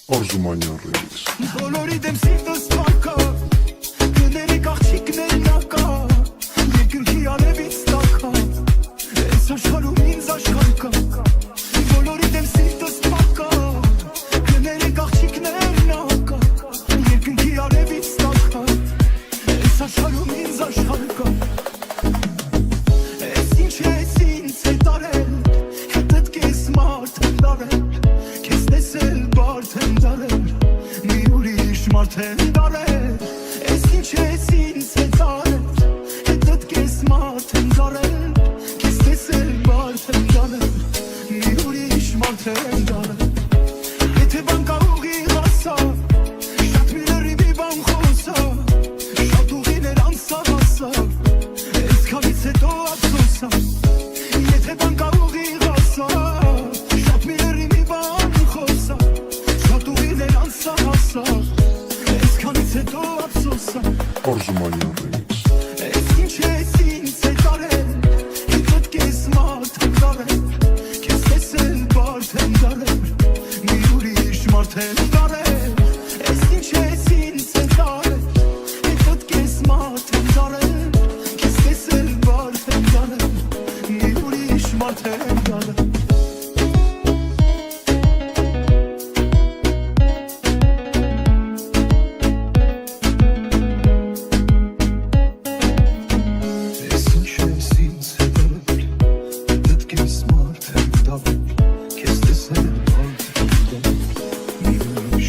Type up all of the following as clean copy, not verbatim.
Արզումանյան ռեմիքս Բոլորի դեմ սիրտս տակա Գներեք աղջիկներն ակա Երկնքի արևից տակա Ես աշխարհում ինձ աշխարհ կա Բոլորի դեմ սիրտս տակա Գներեք աղջիկներն ակա Երկնքի արևից տակա Ես աշխարհում ինձ աշխարհ կա Ես ինչ ես ինձ հետ արել Հետդ կես մարդ եմ դարել Քեզ տեսել բարդ եմ դարել Մի ուրիշ մարդ եմ դարել Ես ինչ ես ինձ հետ արել Հետդ կես մարդ եմ դարել Քեզ տեսել բարդ եմ դարել Մի ուրիշ մարդ եմ դարել Եթե բան կա ուղիղ ասա Շատ մի լրիվ բան խոսա Շատ ուղիներ անսավ ասա Ես քանից հետո ափսոսա Եթե բան կա ուղիղ ասա Շատ մի լրիվ բան խոսա Շատ ուղիներ անսավ ասա Ես քանից հետո ափսոսա Արզումանյան ռեմիքս Ես ինչ ես ինձ հետ արել Հետդ կես մարդ եմ դարել Քեզ տեսել բարդ եմ դարել Մի ուրիշ մարդ եմ դարել Ես ինչ ես ինձ հետ արել Հետդ կես մարդ եմ դարել Քեզ տեսել բարդ եմ դարել Մի ուրիշ մարդ եմ դարել Ես ինչ ես ինձ հետ արել Հետդ կես մարդ եմ դարել Քեզ տեսել բարդ եմ դարել Մի ուրիշ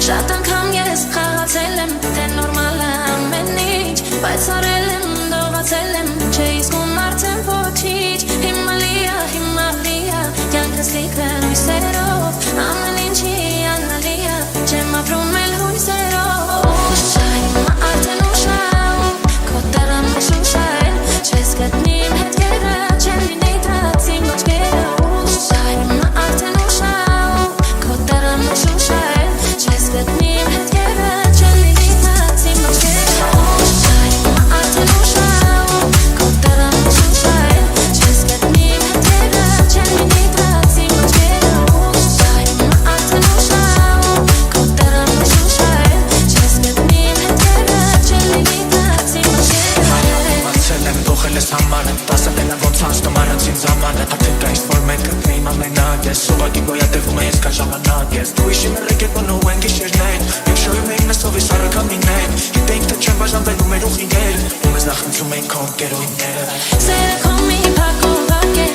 Շատ անգամ ես խաղացել եմ, թե նորմալ է ամեն ինչ, բայց արել եմ, դողացել եմ, չէ իսկում արդեն ոչինչ, հիմա լիա, կյանքս լիքվեն հույսերով, ամեն ինչի անալի է, չեմ ապրում էլ հույսերով, հիմա արդեն ուշա, քո տեղը մշուշա է, չես գտնի իմ հետքերը, չեմ լինի դրած իմ աչքերը, հիմա արդեն ուշա, քո տեղը մշուշա է, չես գտնի իմ հետքերը, չեմ լինի դրած իմ աչքերը, հիմա արդեն ուշա, քո տեղը մշուշա է, չես գտնի իմ հետքերը, չեմ լինի դրած իմ աչքերը, հիմա արդեն ուշա, քո տեղը մշուշա է, չես գտնի իմ հետքերը, չեմ լինի դրած իմ աչքերը. Մացել եմ դոխել ես համարը, տասել եմ ոնց անցնում առանցին զամանը, արդեն կայս որ մենք կգնեիմ ամենակ ես, ուղղակի գոյատևում է ես կա ժամանակ ես, դու իշի մերեք ետ բնու են գիշերներ, և շոյում էին մեզ ով ես առակամիներ, գիտեինք թե չեն բաժանվելու մեր ուղիներ, ու մեզ նախնցում էին քո ընկերուհիները. Սերը քո մի փակ ու վակեր,